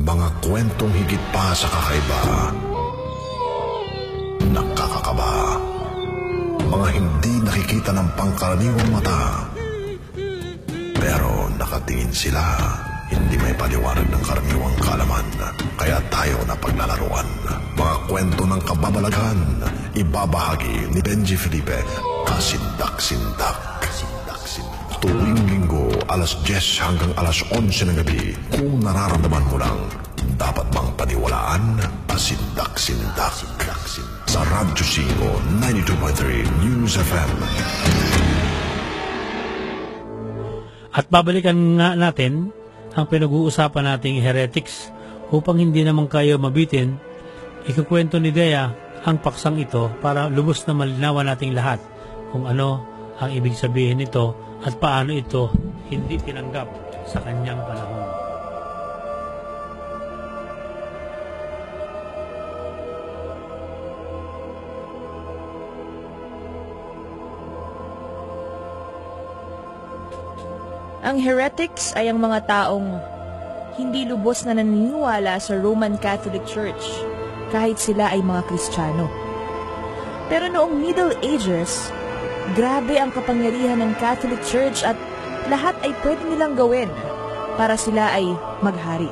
Mga kwentong higit pa sa kakaiba, nakakakaba, mga hindi nakikita ng pangkaraniwang mata, pero nakatingin sila, hindi may paliwanag ng karaniwang kaalaman, kaya tayo na paglalaruan. Mga kwento ng kababalaghan, ibabahagi ni Benji Felipe, Kasindak-Sindak. Tuwing linggo, alas 10 hanggang alas 11 ng gabi, kung nararamdaman mo lang, dapat bang paniwalaan? Kasindak-Sindak. Sa Radyo 5, 92.3 News FM. At babalikan nga natin ang pinag-uusapan nating heretics. Upang hindi naman kayo mabitin, ikukwento ni Dea ang paksang ito para lubos na malinawan nating lahat kung ano ang ibig sabihin nito at paano ito hindi tinanggap sa kanyang panahon. Ang heretics ay ang mga taong hindi lubos na naniniwala sa Roman Catholic Church kahit sila ay mga Kristiyano. Pero noong Middle Ages, grabe ang kapangyarihan ng Catholic Church at lahat ay pwede nilang gawin para sila ay maghari.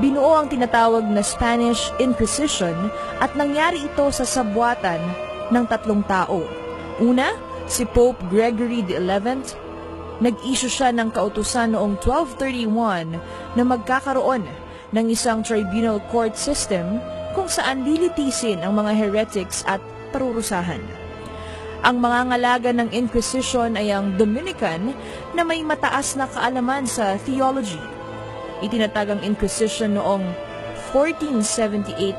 Binuo ang tinatawag na Spanish Inquisition at nangyari ito sa sabuatan ng 3 tao. Una, si Pope Gregory XI. Nag-issue siya ng kautusan noong 1231 na magkakaroon ng isang tribunal court system kung saan lilitisin ang mga heretics at parurusahan. Ang mga ngalaga ng Inquisition ay ang Dominican na may mataas na kaalaman sa theology. Itinatag ang Inquisition noong 1478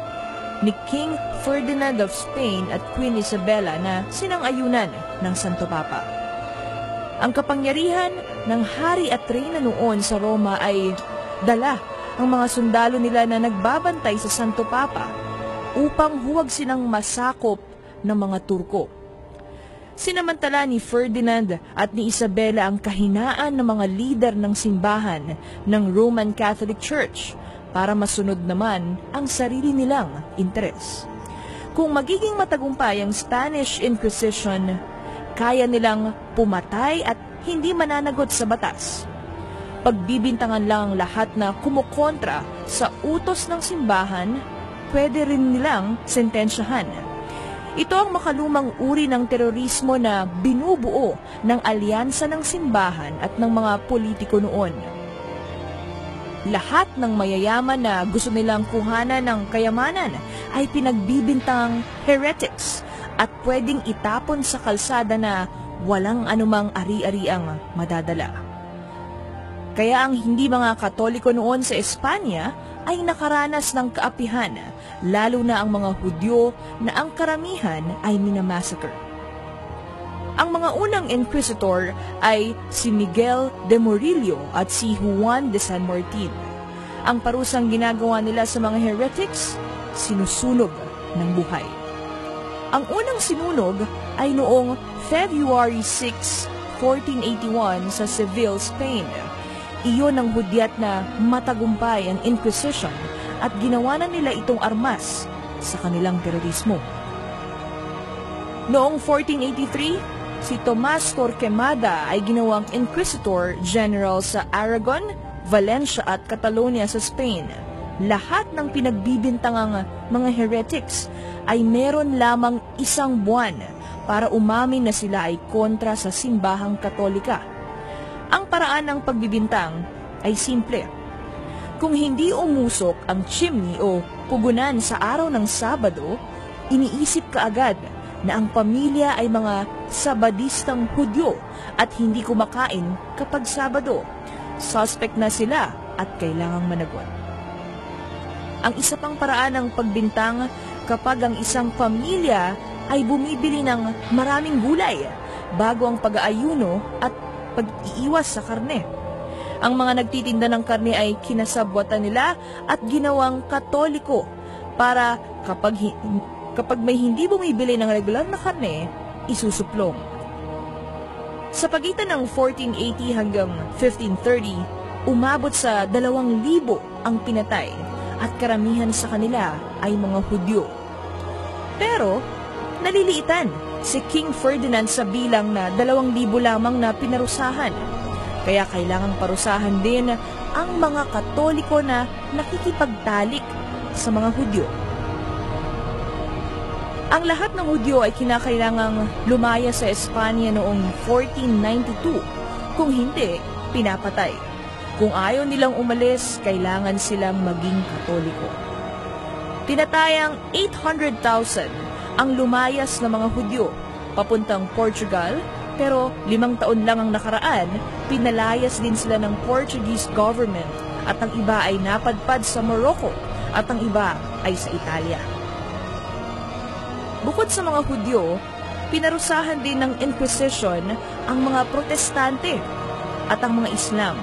ni King Ferdinand of Spain at Queen Isabella na sinang-ayunan ng Santo Papa. Ang kapangyarihan ng hari at reyna noon sa Roma ay dala ang mga sundalo nila na nagbabantay sa Santo Papa upang huwag silang masakop ng mga Turko. Sinamantala ni Ferdinand at ni Isabella ang kahinaan ng mga lider ng simbahan ng Roman Catholic Church para masunod naman ang sarili nilang interes. Kung magiging matagumpay ang Spanish Inquisition, kaya nilang pumatay at hindi mananagot sa batas. Pagbibintangan lang ang lahat na kumukontra sa utos ng simbahan, pwede rin nilang sentensyahan. Ito ang makalumang uri ng terorismo na binubuo ng alyansa ng simbahan at ng mga politiko noon. Lahat ng mayayaman na gusto nilang kuhanan ng kayamanan ay pinagbibintang heretics at pwedeng itapon sa kalsada na walang anumang ari-ariang madadala. Kaya ang hindi mga Katoliko noon sa Espanya ay nakaranas ng kaapihan, lalo na ang mga Hudyo na ang karamihan ay minamassacre. Ang mga unang inquisitor ay si Miguel de Murillo at si Juan de San Martin. Ang parusang ginagawa nila sa mga heretics, sinusunog ng buhay. Ang unang sinunog ay noong February 6, 1481 sa Seville, Spain. Iyon ang hudyat na matagumpay ang Inquisition at ginawa na nila itong armas sa kanilang terorismo. Noong 1483, si Tomas Torquemada ay ginawang Inquisitor General sa Aragon, Valencia at Catalonia sa Spain. Lahat ng pinagbibintangang mga heretics ay meron lamang 1 buwan para umamin na sila ay kontra sa simbahang Katolika. Ang paraan ng pagbibintang ay simple. Kung hindi umusok ang chimney o pugunan sa araw ng Sabado, iniisip kaagad na ang pamilya ay mga Sabadistang Hudyo at hindi kumakain kapag Sabado. Suspect na sila at kailangang managot. Ang isa pang paraan ng pagbintang kapag ang isang pamilya ay bumibili ng maraming gulay bago ang pag-aayuno at pag-iiwas sa karne. Ang mga nagtitinda ng karne ay kinasabwatan nila at ginawang Katoliko para kapag may hindi bumibili ng regular na karne, isusuplong. Sa pagitan ng 1480 hanggang 1530, umabot sa 2,000 ang pinatay at karamihan sa kanila ay mga Hudyo. Pero naliliitan si King Ferdinand sa bilang na 2,000 lamang na pinarusahan. Kaya kailangang parusahan din ang mga Katoliko na nakikipagtalik sa mga Hudyo. Ang lahat ng Hudyo ay kinakailangang lumaya sa Espanya noong 1492. Kung hindi, pinapatay. Kung ayaw nilang umalis, kailangan silang maging Katoliko. Tinatayang 800,000 ang lumayas na mga Hudyo papuntang Portugal, pero 5 taon lang ang nakaraan, pinalayas din sila ng Portuguese government at ang iba ay napadpad sa Morocco at ang iba ay sa Italia. Bukod sa mga Hudyo, pinarusahan din ng Inquisition ang mga Protestante at ang mga Islam.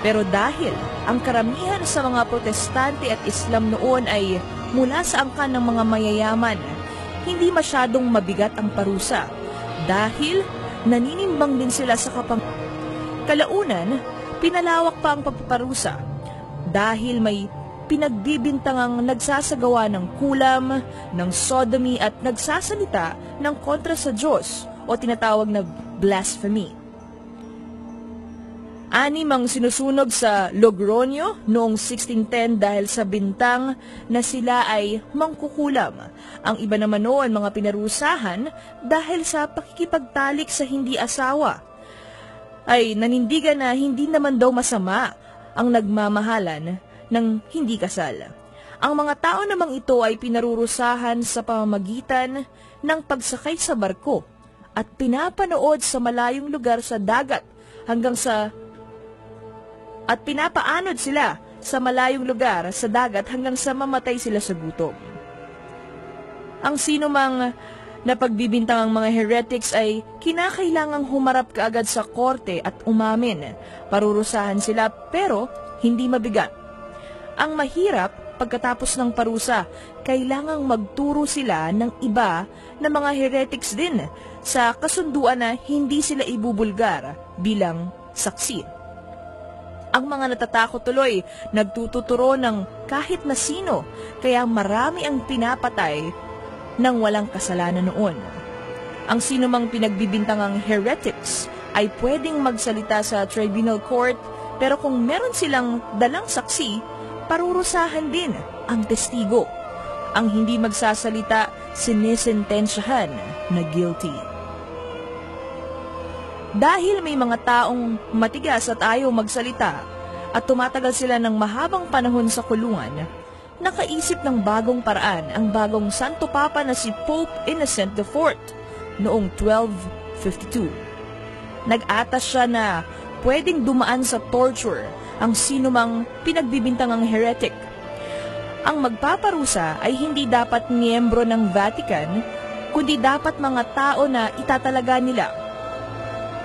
Pero dahil ang karamihan sa mga Protestante at Islam noon ay mula sa angkan ng mga mayayaman, hindi masyadong mabigat ang parusa dahil naninimbang din sila sa kalaunan, pinalawak pa ang pagpaparusa dahil may pinagbibintangang nagsasagawa ng kulam, ng sodomy at nagsasalita ng kontra sa Diyos o tinatawag na blasphemy. 6 ang sinusunog sa Logroño noong 1610 dahil sa bintang na sila ay mangkukulam. Ang iba naman noon mga pinarusahan dahil sa pakikipagtalik sa hindi asawa. Ay nanindigan na hindi naman daw masama ang nagmamahalan ng hindi kasal. Ang mga tao namang ito ay pinarurusahan sa pamamagitan ng pagsakay sa barko at pinapanood sa malayong lugar sa dagat at pinapaanod sila sa malayong lugar sa dagat hanggang sa mamatay sila sa gutom. Ang sino mang napagbibintang ang mga heretics ay kinakailangang humarap kaagad sa korte at umamin. Parurusahan sila pero hindi mabigat. Ang mahirap, pagkatapos ng parusa, kailangang magturo sila ng iba na mga heretics din sa kasunduan na hindi sila ibubulgar bilang saksi. Ang mga natatakot tuloy, nagtututuro ng kahit na sino, kaya marami ang pinapatay ng walang kasalanan noon. Ang sino mang pinagbibintangang heretics ay pwedeng magsalita sa tribunal court, pero kung meron silang dalang saksi, parurusahan din ang testigo. Ang hindi magsasalita, sinesentensyahan na guilty. Dahil may mga taong matigas at ayaw magsalita at tumatagal sila ng mahabang panahon sa kulungan, nakaisip ng bagong paraan ang bagong Santo Papa na si Pope Innocent IV noong 1252. Nag-atas siya na pwedeng dumaan sa torture ang sinumang pinagbibintangang heretic. Ang magpaparusa ay hindi dapat miyembro ng Vatican, kundi dapat mga tao na itatalaga nila.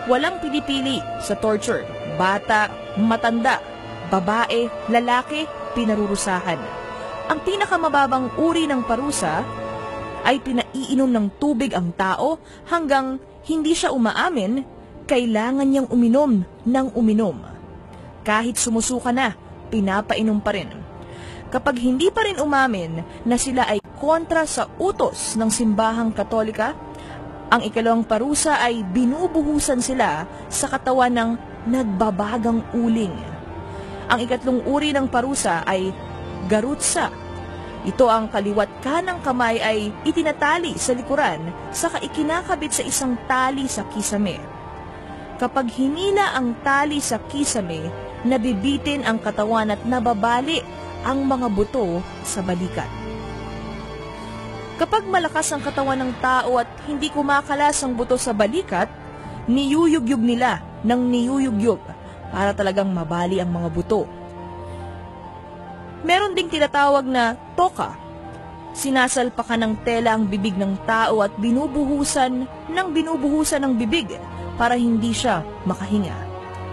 Walang pinipili sa torture, bata, matanda, babae, lalaki, pinarurusahan. Ang pinakamababang uri ng parusa ay pinaiinom ng tubig ang tao hanggang hindi siya umaamin, kailangan niyang uminom ng uminom. Kahit sumusuka na, pinapainom pa rin. Kapag hindi pa rin umamin na sila ay kontra sa utos ng simbahang Katolika, ang ikalawang parusa ay binubuhusan sila sa katawan ng nagbabagang uling. Ang ikatlong uri ng parusa ay garutsa. Ito ang kaliwat kanang kamay ay itinatali sa likuran saka ikinakabit sa isang tali sa kisame. Kapag hinila ang tali sa kisame, nabibitin ang katawan at nababali ang mga buto sa balikat. Kapag malakas ang katawan ng tao at hindi kumakalas ang buto sa balikat, niyuyugyug nila ng niyuyugyug para talagang mabali ang mga buto. Meron ding tinatawag na toka. Sinasalpakan ng tela ang bibig ng tao at binubuhusan ng bibig para hindi siya makahinga.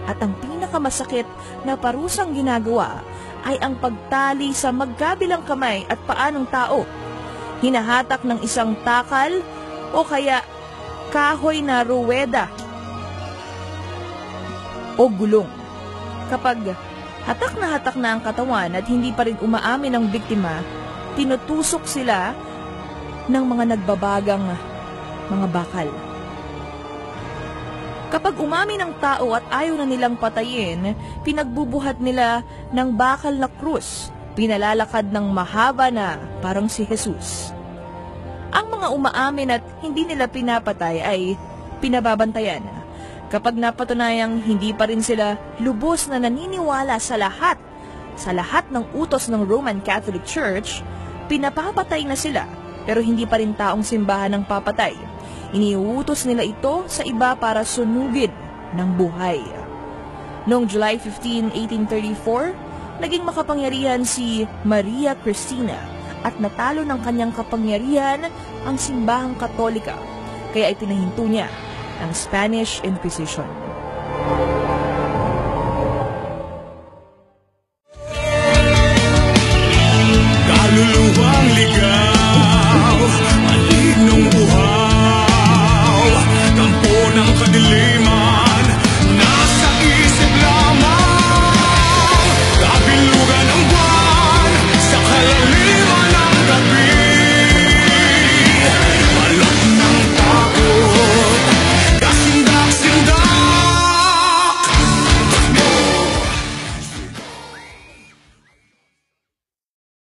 At ang pinakamasakit na parusang ginagawa ay ang pagtali sa magkabilang kamay at paa ng tao. Hinahatak ng isang takal o kaya kahoy na ruweda o gulong. Kapag Hatak na ang katawan at hindi pa rin umaamin ang biktima, tinutusok sila ng mga nagbabagang mga bakal. Kapag umamin ang tao at ayaw na nilang patayin, pinagbubuhat nila ng bakal na krus, pinalalakad ng mahaba na parang si Jesus. Ang mga umaamin at hindi nila pinapatay ay pinababantayan. Kapag napatunayang hindi pa rin sila lubos na naniniwala sa lahat ng utos ng Roman Catholic Church, pinapapatay na sila pero hindi pa rin taong simbahan ang papatay. Iniuutos nila ito sa iba para sunugin ng buhay. Noong July 15, 1834, naging makapangyarihan si Maria Cristina at natalo ng kanyang kapangyarihan ang simbahang Katolika, kaya itinahinto niya ang Spanish Inquisition.